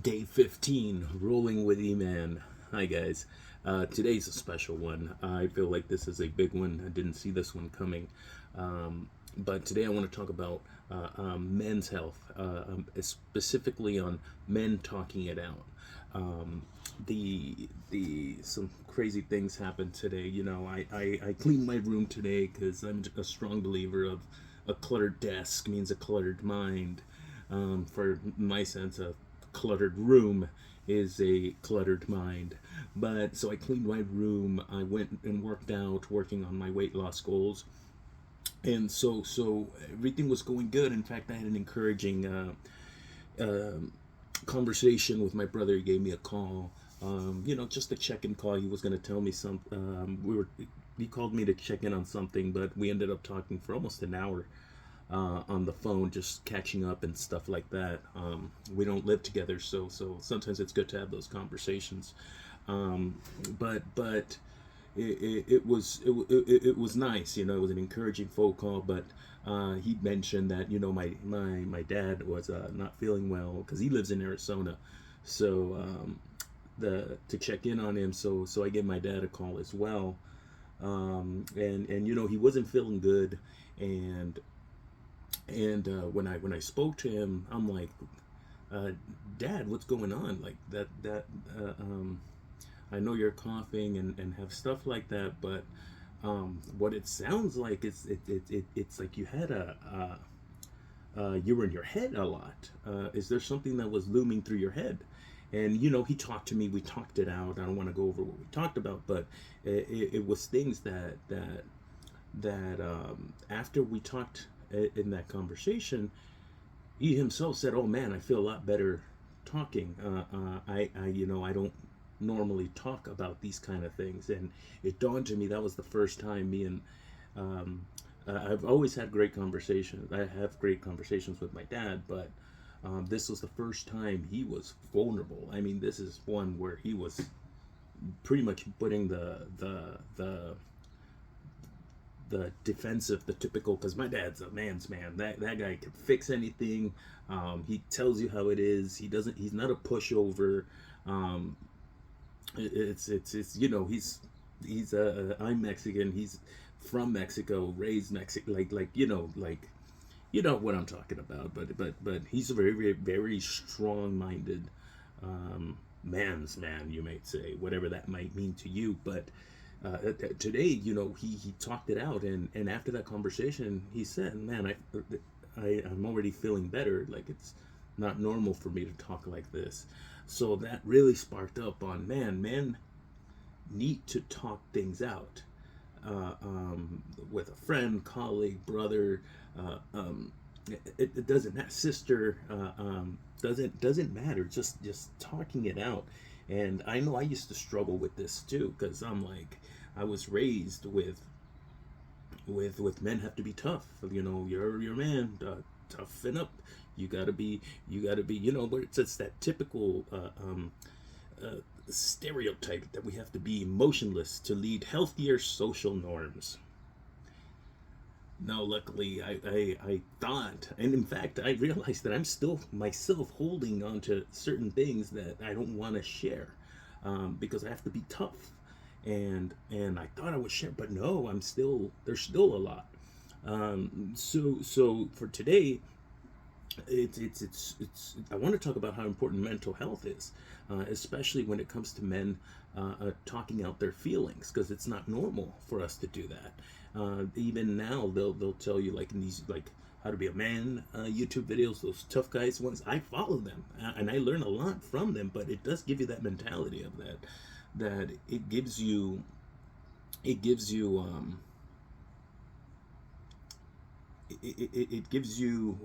Day 15, rolling with E-Man. Hi, guys. Today's a special one. I feel like this is a big one. I didn't see this one coming. But today I want to talk about men's health, specifically on men talking it out. The some crazy things happened today. I cleaned my room today because I'm a strong believer of a cluttered desk means a cluttered mind. For my sense, a cluttered room is a cluttered mind. But so I cleaned my room. I went and worked out, working on my weight loss goals, and so everything was going good. In fact, I had an encouraging uh, conversation with my brother. He gave me a call. Just a check-in call. He was going to tell me some. He called me to check in on something, but we ended up talking for almost an hour on the phone, just catching up and stuff like that. We don't live together, so sometimes it's good to have those conversations. Um, but it was nice. It was an encouraging phone call. But he mentioned that my dad was not feeling well because he lives in Arizona, so the to check in on him. So I gave my dad a call as well. And he wasn't feeling good, and when I spoke to him, I'm like, uh, Dad, what's going on? Like that. I know you're coughing and have stuff like that, but what it sounds like is it's like you had you were in your head a lot. Is there something that was looming through your head? And he talked to me. We talked it out. I don't want to go over what we talked about, but it was things that after we talked in that conversation, he himself said, "Oh man, I feel a lot better talking. I don't normally talk about these kind of things." And it dawned to me that was the first time me and um, I've always had great conversations. I have great conversations with my dad, but this was the first time he was vulnerable. I mean, this is one where he was pretty much putting the defensive, the typical, because my dad's a man's man. That guy can fix anything. He tells you how it is. He's not a pushover. Um, it's I'm Mexican. He's from Mexico, raised Mexico, like what I'm talking about. But he's a very very very strong minded man's man, you might say, whatever that might mean to you. But today, he talked it out, and after that conversation, he said, "Man, I'm already feeling better. Like it's not normal for me to talk like this." So that really sparked up on men need to talk things out with a friend, colleague, brother. It doesn't matter, sister. Doesn't matter. Just talking it out. And I know I used to struggle with this too, because I was raised with men have to be tough. You're a man. Toughen up. You gotta be. But it's that typical uh, stereotype that we have to be emotionless to lead healthier social norms. Now, luckily, I thought, and in fact, I realized that I'm still myself holding on to certain things that I don't want to share because I have to be tough. And I thought I would share, but no, there's still a lot. So for today, I want to talk about how important mental health is, especially when it comes to men talking out their feelings, because it's not normal for us to do that. Even now, they'll tell you, like in these, like how to be a man YouTube videos, those tough guys ones. I follow them and I learn a lot from them, but it does give you that mentality of that it gives you it gives you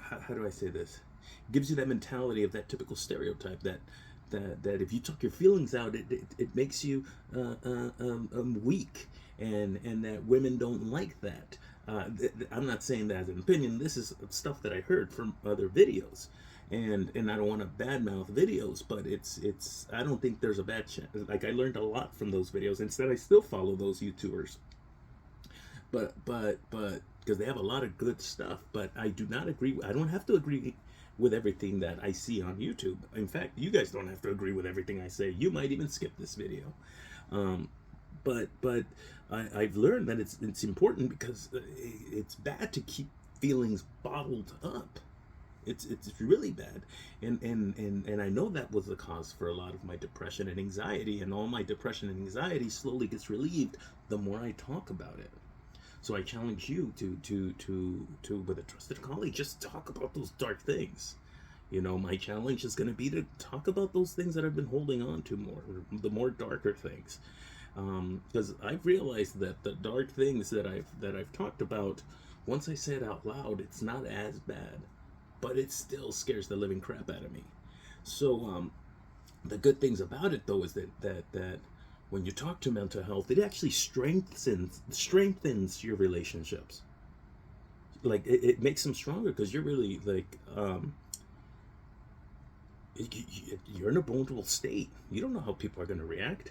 how do I say this? It gives you that mentality of that typical stereotype that if you talk your feelings out, it makes you weak, and that women don't like that. I'm not saying that as an opinion. This is stuff that I heard from other videos, and I don't want to badmouth videos, but it's I don't think there's a bad chance. Like I learned a lot from those videos. Instead, I still follow those YouTubers, but because they have a lot of good stuff. But I do not agree. I don't have to agree with everything that I see on YouTube. In fact, you guys don't have to agree with everything I say. You might even skip this video. Um, but I've learned that it's important, because it's bad to keep feelings bottled up. It's really bad, and I know that was the cause for a lot of my depression and anxiety, and all my depression and anxiety slowly gets relieved the more I talk about it. So I challenge you to with a trusted colleague, just talk about those dark things. You know, my challenge is going to be to talk about those things that I've been holding on to more, the more darker things, because I've realized that the dark things that I've talked about, once I say it out loud, it's not as bad, but it still scares the living crap out of me. So the good things about it, though, is that when you talk to mental health, it actually strengthens your relationships. Like it makes them stronger, because you're really like you're in a vulnerable state. You don't know how people are going to react,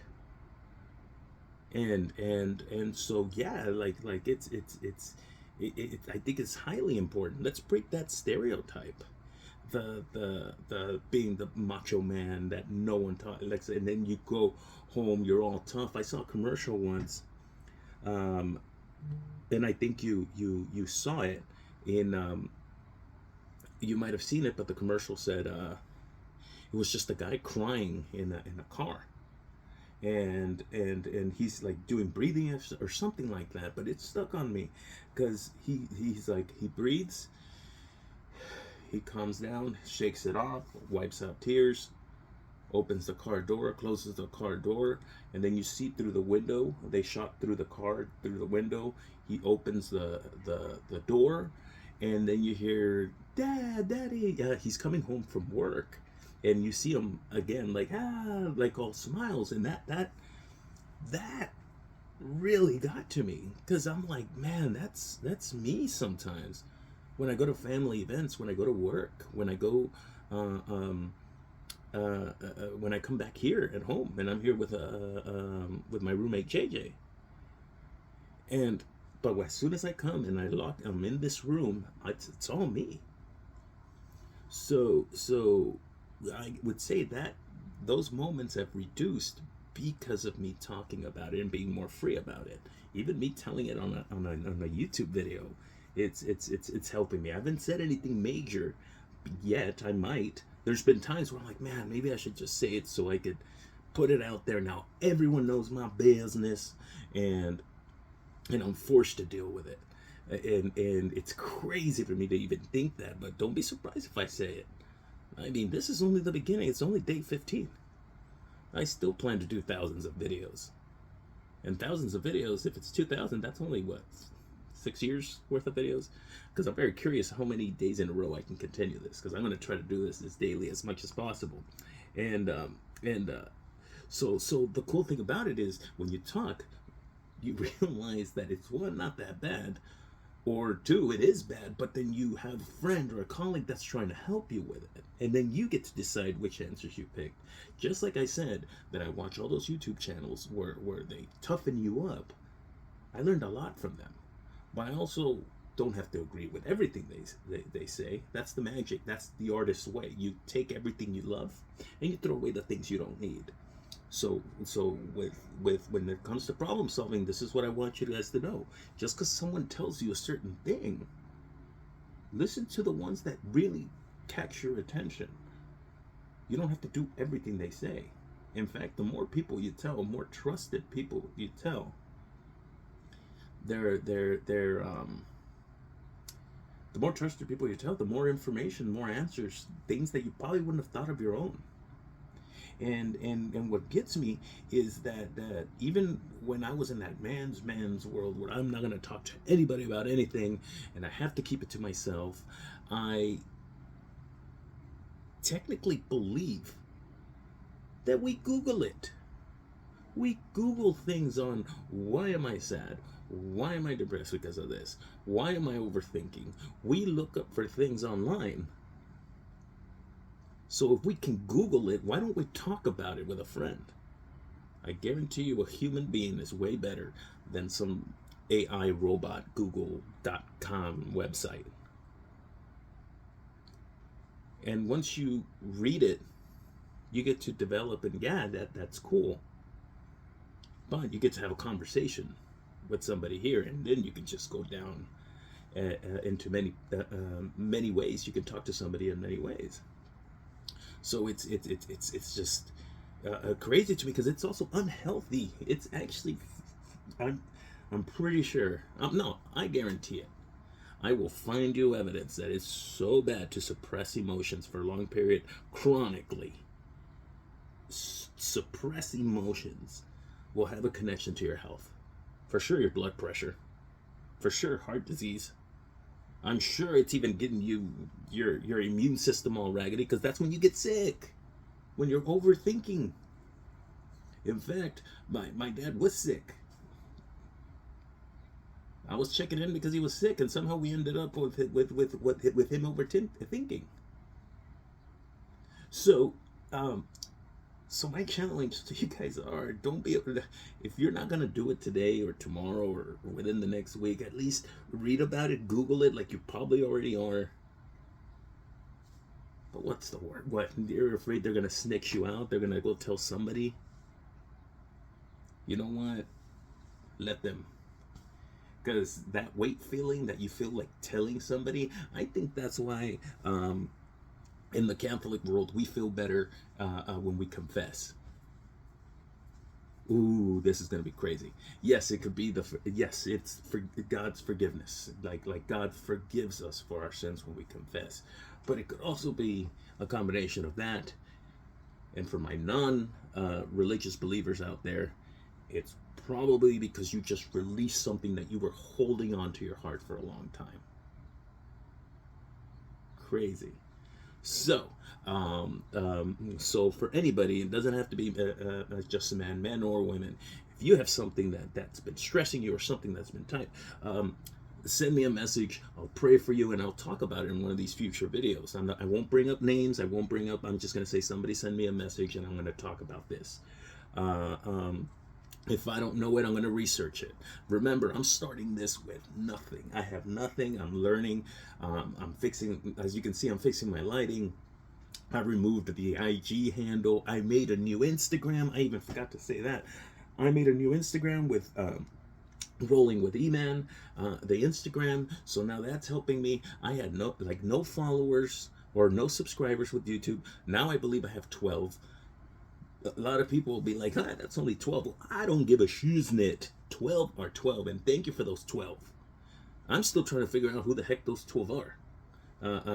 and so yeah, like I think it's highly important. Let's break that stereotype. The being the macho man that no one taught, like, and then you go home, you're all tough. I saw a commercial once, and I think you saw it in you might have seen it, but the commercial said it was just a guy crying in a car, and he's like doing breathing or something like that, but it stuck on me, because he's like, he breathes, he calms down, shakes it off, wipes out tears, opens the car door, closes the car door, and then you see through the window, they shot through the car, through the window, he opens the door, and then you hear, Dad, Daddy, he's coming home from work, and you see him again, like, like all smiles, and that really got to me, because I'm like, man, that's me sometimes. When I go to family events, when I go to work, when I go when I come back here at home, and I'm here with my roommate JJ, and but as soon as I come and I'm in this room, it's all me. So I would say that those moments have reduced because of me talking about it and being more free about it. Even me telling it on a YouTube video, it's helping me. I haven't said anything major yet. I might. There's been times where I'm like, man, maybe I should just say it so I could put it out there. Now everyone knows my business, and I'm forced to deal with it. And it's crazy for me to even think that, but don't be surprised if I say it. I mean, this is only the beginning. It's only day 15. I still plan to do thousands of videos. And thousands of videos, if it's 2,000, that's only, what, 6 years worth of videos? Because I'm very curious how many days in a row I can continue this, because I'm going to try to do this as daily as much as possible. So the cool thing about it is, when you talk, you realize that it's, one, not that bad, or two, it is bad, but then you have a friend or a colleague that's trying to help you with it, and then you get to decide which answers you pick. Just like I said, that I watch all those YouTube channels where they toughen you up. I learned a lot from them, but I also don't have to agree with everything they say. That's the magic. That's the artist's way. You take everything you love, and you throw away the things you don't need. So with when it comes to problem solving, this is what I want you guys to know. Just because someone tells you a certain thing, listen to the ones that really catch your attention. You don't have to do everything they say. In fact, the more people you tell, more trusted people you tell, the more trusted people you tell, the more information, more answers, things that you probably wouldn't have thought of your own. And what gets me is that even when I was in that man's world where I'm not going to talk to anybody about anything and I have to keep it to myself, I technically believe that we Google it. We Google things on, why am I sad? Why am I depressed because of this? Why am I overthinking? We look up for things online. So if we can Google it, why don't we talk about it with a friend? I guarantee you a human being is way better than some AI robot Google.com website. And once you read it, you get to develop, and yeah, that's cool. But you get to have a conversation with somebody here, and then you can just go down into many ways. You can talk to somebody in many ways. So it's just crazy to me because it's also unhealthy. It's actually, I'm I'm pretty sure. No, I guarantee it. I will find you evidence that it's so bad to suppress emotions for a long period chronically. Suppress emotions will have a connection to your health. For sure, your blood pressure. For sure, heart disease. I'm sure it's even getting your immune system all raggedy because that's when you get sick. When you're overthinking. In fact, my dad was sick. I was checking in because he was sick, and somehow we ended up with him overthinking. So, so my challenge to you guys are: don't be able to, if you're not gonna do it today or tomorrow or within the next week, at least read about it, Google it, like you probably already are. But what's the word? What, you're afraid they're gonna snitch you out? They're gonna go tell somebody? You know what? Let them. Because that weight feeling that you feel like telling somebody, I think that's why in the Catholic world we feel better when we confess. Ooh, this is gonna be crazy. Yes, it could be yes, it's for God's forgiveness. Like God forgives us for our sins when we confess. But it could also be a combination of that. And for my non-religious believers out there, it's probably because you just released something that you were holding on to your heart for a long time. Crazy. So, so for anybody, it doesn't have to be just a man, men or women. If you have something that's been stressing you or something that's been tight, send me a message. I'll pray for you, and I'll talk about it in one of these future videos. I won't bring up names. I'm just going to say somebody send me a message, and I'm going to talk about this. If I don't know it, I'm going to research it. Remember, I'm starting this with nothing. I have nothing. I'm learning. I'm fixing, as you can see, I'm fixing my lighting. I removed the IG handle. I made a new Instagram. I even forgot to say that. I made a new Instagram with Rolling with E-Man, the Instagram. So now that's helping me. I had no followers or no subscribers with YouTube. Now I believe I have 12. A lot of people will be like, that's only 12. Well, I don't give a shiznit. 12 are 12, and thank you for those 12. I'm still trying to figure out who the heck those 12 are.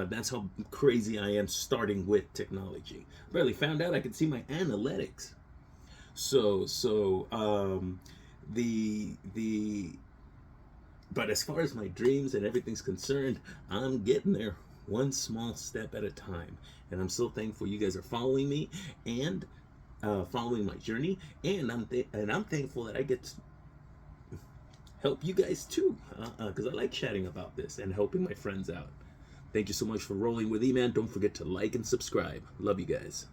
That's how crazy I am starting with technology. Barely found out I could see my analytics. But as far as my dreams and everything's concerned, I'm getting there one small step at a time. And I'm so thankful you guys are following me and following my journey, and I'm thankful that I get to help you guys too, because I like chatting about this and helping my friends out. Thank you so much for rolling with E-Man. Don't forget to like and subscribe. Love you guys.